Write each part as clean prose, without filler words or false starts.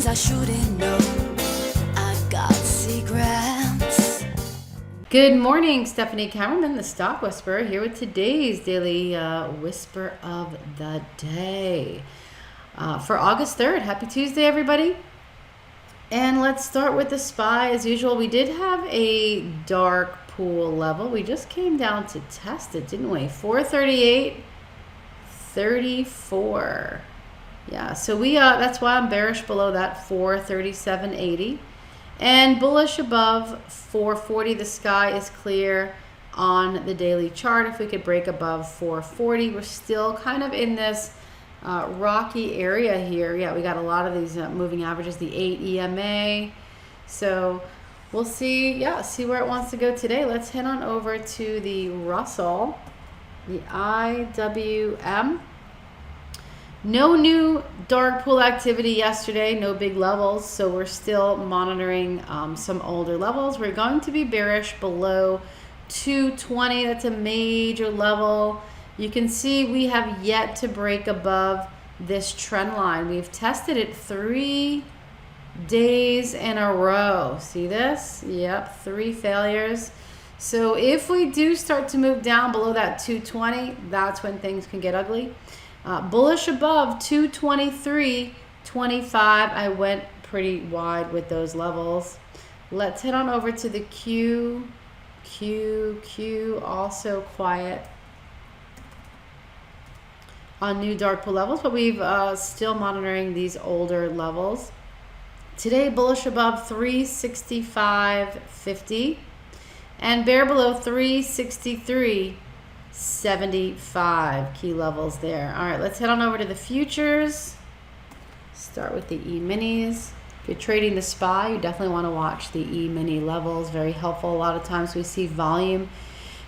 I shouldn't know. I got secrets. Good morning, Stephanie Camerman, the Stock Whisperer, here with today's daily whisper of the day for August 3rd. Happy Tuesday, everybody. And let's start with the SPY. As usual, we did have a dark pool level. We just came down to test it, didn't we? 438.34. Yeah, so we that's why I'm bearish below that 437.80 and bullish above 440. The sky is clear on the daily chart. If we could break above 440, we're still kind of in this rocky area here. Yeah, we got a lot of these moving averages, the 8 EMA. So we'll see where it wants to go today. Let's head on over to the Russell, the IWM. No new dark pool activity yesterday, no big levels, so we're still monitoring some older levels. We're going to be bearish below 220. That's a major level. You can see we have yet to break above this trend line. We've tested it 3 days in a row. See this? Yep, 3 failures. So if we do start to move down below that 220, that's when things can get ugly. Bullish above 223.25. I went pretty wide with those levels. Let's head on over to the Q, also quiet on new dark pool levels, but we've still monitoring these older levels. Today, bullish above 365.50 and bear below 363.75. Key levels there. All right, let's head on over to the futures. Start with the E-minis. If you're trading the SPY, you definitely want to watch the E-mini levels. Very helpful. A lot of times we see volume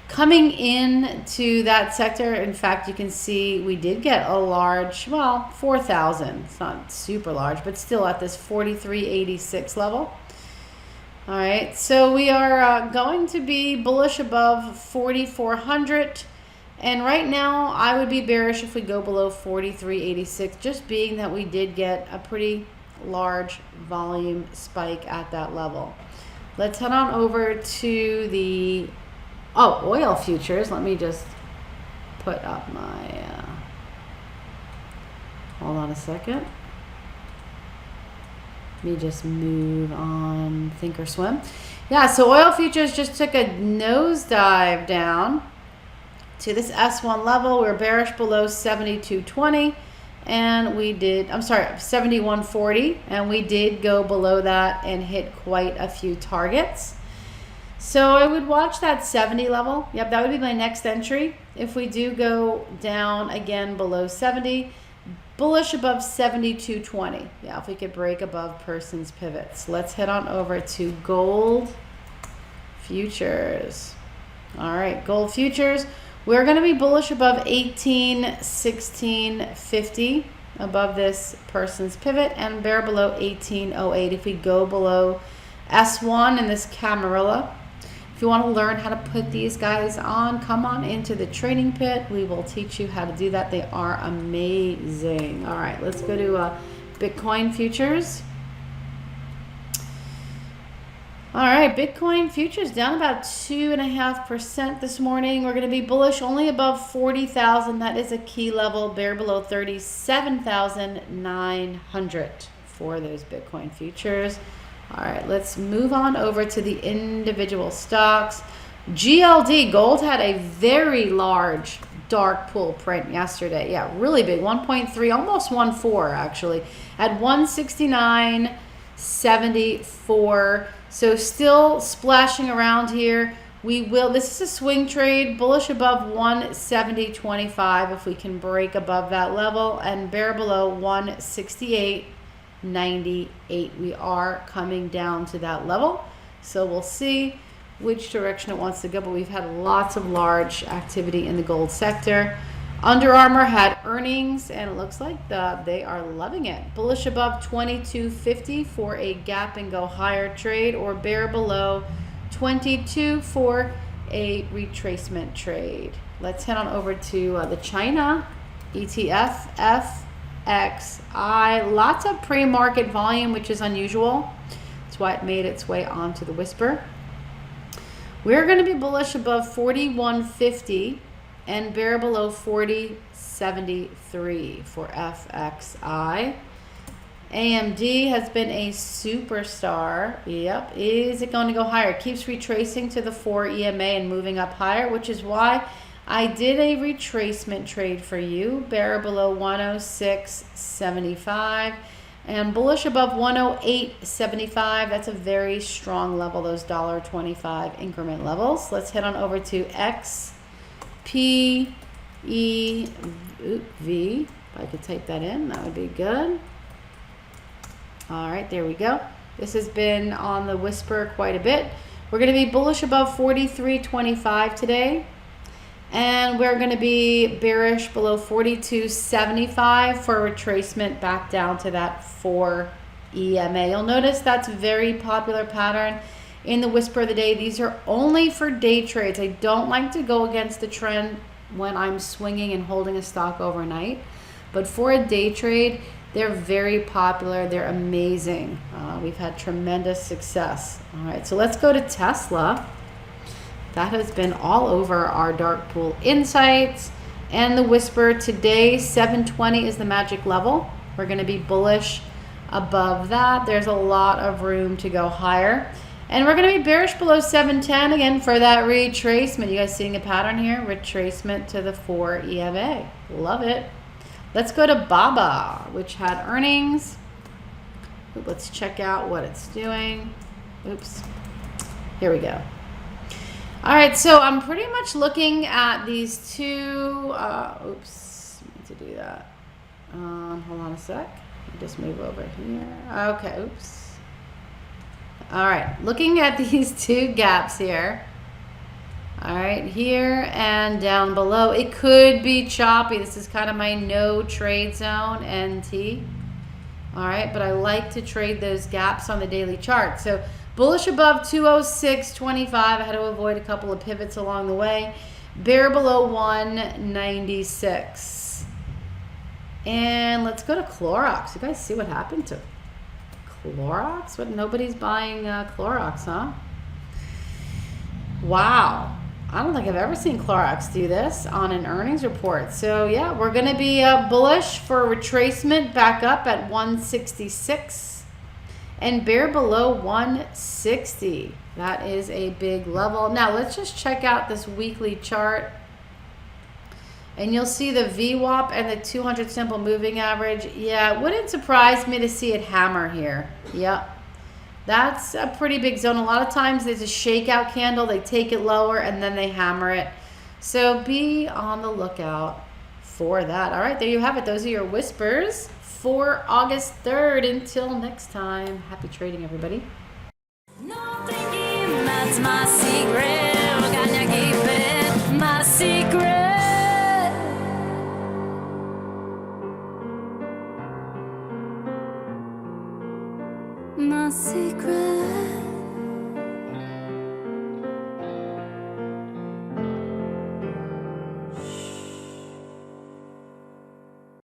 coming in to that sector. In fact, you can see we did get a large, 4,000. It's not super large, but still at this 43.86 level. All right, so we are going to be bullish above 4,400. And right now, I would be bearish if we go below 43.86, just being that we did get a pretty large volume spike at that level. Let's head on over to the oil futures. Let me just put up my, hold on a second. Let me just move on Thinkorswim. Yeah, so oil futures just took a nosedive down to this S1 level. We're bearish below 72.20 and we did, 71.40, and we did go below that and hit quite a few targets. So I would watch that 70 level. Yep, that would be my next entry. If we do go down again below 70, bullish above 72.20. Yeah, if we could break above person's pivots. Let's head on over to gold futures. All right, gold futures. We're going to be bullish above 18.1650 above this person's pivot and bear below 18.08 if we go below S1 in this Camarilla. If you want to learn how to put these guys on, come on into the trading pit. We will teach you how to do that. They are amazing. All right, let's go to Bitcoin futures. All right, Bitcoin futures down about 2.5% this morning. We're going to be bullish only above 40,000. That is a key level. Bear below 37,900 for those Bitcoin futures. All right, let's move on over to the individual stocks. GLD, gold, had a very large dark pool print yesterday. Yeah, really big, 1.3, almost 1.4 actually, at 169.74. So still splashing around here. This is a swing trade, bullish above 170.25 if we can break above that level and bear below 168.98. We are coming down to that level. So we'll see which direction it wants to go, but we've had lots of large activity in the gold sector. Under Armour had earnings, and it looks like they are loving it. Bullish above 22.50 for a gap and go higher trade, or bear below 22 for a retracement trade. Let's head on over to the China ETF FXI. Lots of pre-market volume, which is unusual. That's why it made its way onto the Whisper. We're going to be bullish above 41.50 and bear below 40.73 for FXI. AMD has been a superstar. Yep. Is it going to go higher? It keeps retracing to the 4 EMA and moving up higher, which is why I did a retracement trade for you. Bear below 106.75 and bullish above 108.75. That's a very strong level, those $1.25 increment levels. Let's head on over to XPEV. If I could type that in, that would be good. All right, there we go. This has been on the Whisper quite a bit. We're going to be bullish above 43.25 today. And we're going to be bearish below 42.75 for retracement back down to that 4 EMA. You'll notice that's a very popular pattern in the Whisper of the day. These are only for day trades. I don't like to go against the trend when I'm swinging and holding a stock overnight. But for a day trade, they're very popular. They're amazing. We've had tremendous success. All right, so let's go to Tesla. That has been all over our dark pool insights and the Whisper today. 720 is the magic level. We're going to be bullish above that. There's a lot of room to go higher. And we're going to be bearish below 710 again for that retracement. You guys seeing a pattern here? Retracement to the 4 EMA. Love it. Let's go to Baba, which had earnings. Let's check out what it's doing. Oops. Here we go. All right, so I'm pretty much looking at these two. Oops, I need to do that. Hold on a sec. Just move over here. Okay, oops. All right, looking at these two gaps here. All right, here and down below. It could be choppy. This is kind of my no trade zone, NT. All right, but I like to trade those gaps on the daily chart. So bullish above 206.25. I had to avoid a couple of pivots along the way. Bear below 196. And let's go to Clorox. You guys see what happened to Clorox? What, nobody's buying Clorox, huh? Wow. I don't think I've ever seen Clorox do this on an earnings report. So yeah, we're going to be bullish for retracement back up at 166 and bear below 160. That is a big level. Now let's just check out this weekly chart. And you'll see the VWAP and the 200 simple moving average. Yeah, it wouldn't surprise me to see it hammer here. Yep. That's a pretty big zone. A lot of times there's a shakeout candle. They take it lower and then they hammer it. So be on the lookout for that. All right, there you have it. Those are your whispers for August 3rd. Until next time, happy trading, everybody. No thinking, that's my secret. Gonna keep it my secret. My secret.